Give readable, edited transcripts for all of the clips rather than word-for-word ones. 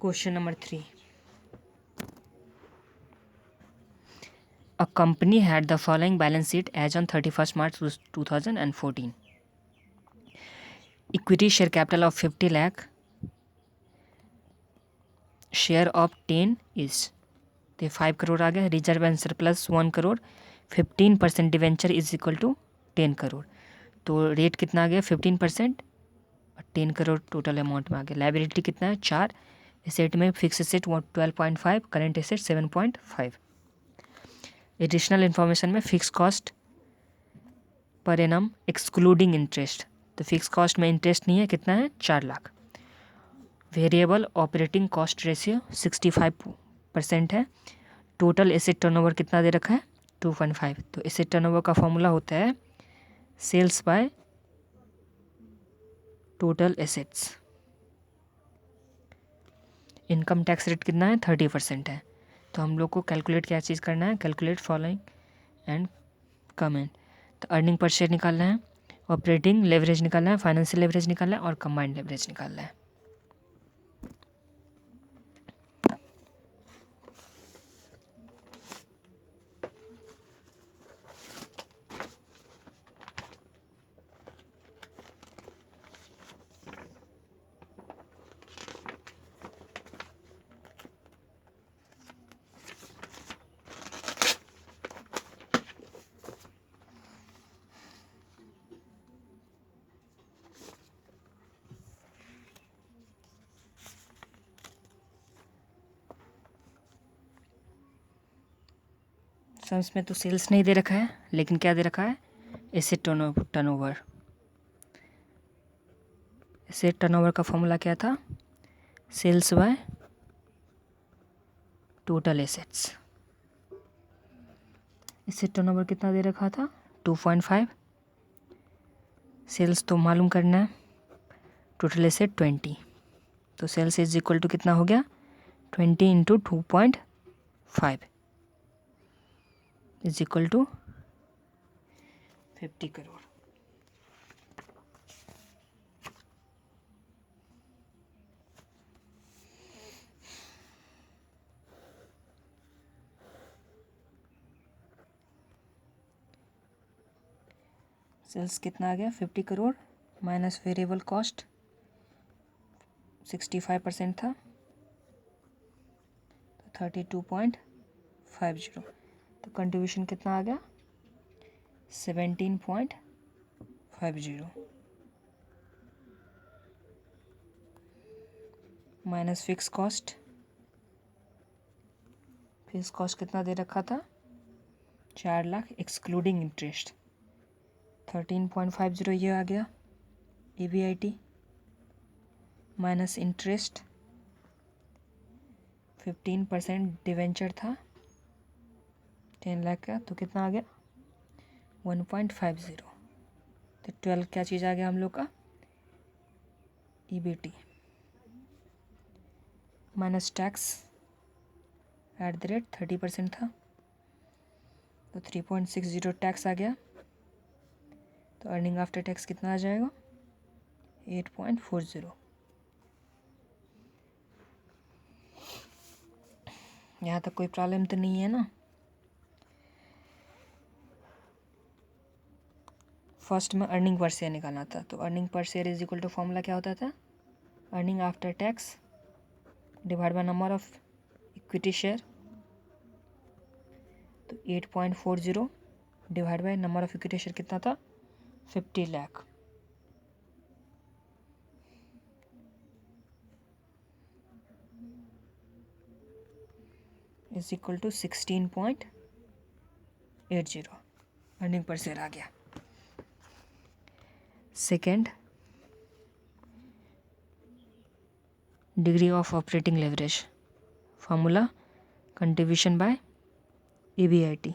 Question number 3. A company had the following balance sheet as on 31st March 2014. Equity share capital of 50 lakh. Share of 10 is, तो 5 करोड़ आ गया. Reserve and surplus 1 crore. 15% debenture is equal to 10 crore. तो rate कितना आ गया 15% और 10 crore total amount में आ गया. लाइबिलिटी कितना है 4. एसेट में fix asset 12.5, current asset 7.5. Additional information में fix cost per annum excluding interest. तो फिक्स कॉस्ट में इंटरेस्ट नहीं है, कितना है 4 lakh. Variable operating cost ratio 65% है. टोटल एसेट टर्नओवर कितना दे रखा है 2.5. तो एसेट टर्नओवर का फॉर्मूला होता है sales by total assets. Income tax rate कितना है 30% है. तो हम लोग को कैलकुलेट क्या चीज़ करना है, कैलकुलेट फॉलोइंग एंड कमेंट. तो अर्निंग पर शेयर निकालना है, ऑपरेटिंग लेवरेज निकालना है, फाइनेंशियल लेवरेज निकालना है और कंबाइंड लेवरेज निकालना है. सम्स में तो सेल्स नहीं दे रखा है, लेकिन क्या दे रखा है एसेट टर्नओवर. एसेट टर्नओवर का फॉर्मूला क्या था, sales by total assets. Asset turnover कितना दे रखा था 2.5. सेल्स तो मालूम करना है, टोटल एसेट 20. तो सेल्स इज इक्वल टू कितना हो गया 20 into 2.5 is equal to 50 crore. Sales कितना आ गया 50 करोड़ माइनस वेरिएबल कॉस्ट 65% था, तो 32.50. तो कंट्रीब्यूशन कितना आ गया 17.50 minus fix cost. Fix cost कितना दे रखा था 4 लाख एक्सक्लूडिंग इंटरेस्ट. 13.50 ये आ गया EBIT माइनस इंटरेस्ट. 15% डिवेंचर था 10 लाख का, तो कितना आ गया 1.50. तो 12 क्या चीज़ आ गया हम लोग का EBT minus tax at the rate 30% था, तो 3.60 टैक्स आ गया. तो अर्निंग आफ्टर टैक्स कितना आ जाएगा 8.40. यहाँ तक कोई प्रॉब्लम तो नहीं है ना. फर्स्ट में अर्निंग पर शेयर निकालना था, तो earning per share is equal to formula क्या होता था earning after tax divide by number of equity share. तो 8.40 divide by number of equity share कितना था 50 lakh. Is equal to 16.80 earning per share आ गया. Second, degree of operating leverage formula contribution by EBIT.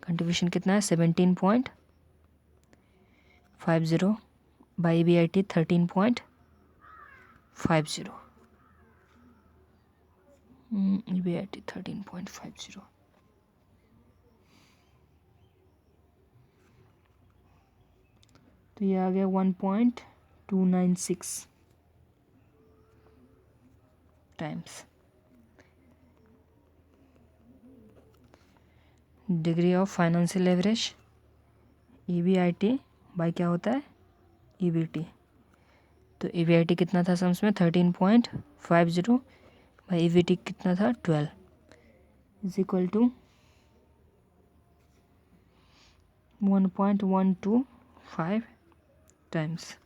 Contribution कितना है 17.50 bye EBIT 13.50. EBIT 13.50. तो ये आ गया 1.296 times degree of financial leverage EBIT by क्या होता है EBT। तो EBIT कितना था सम्स में 13.50 भाई EBT कितना था 12 is equal to 1.125 times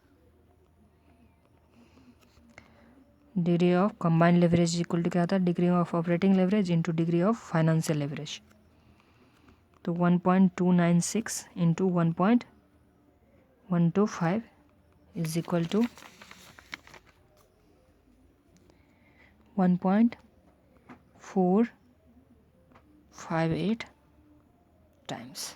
degree of combined leverage equal to क्या था degree of operating leverage into degree of financial leverage. तो 1.296 into 1.125 is equal to 1.458 times.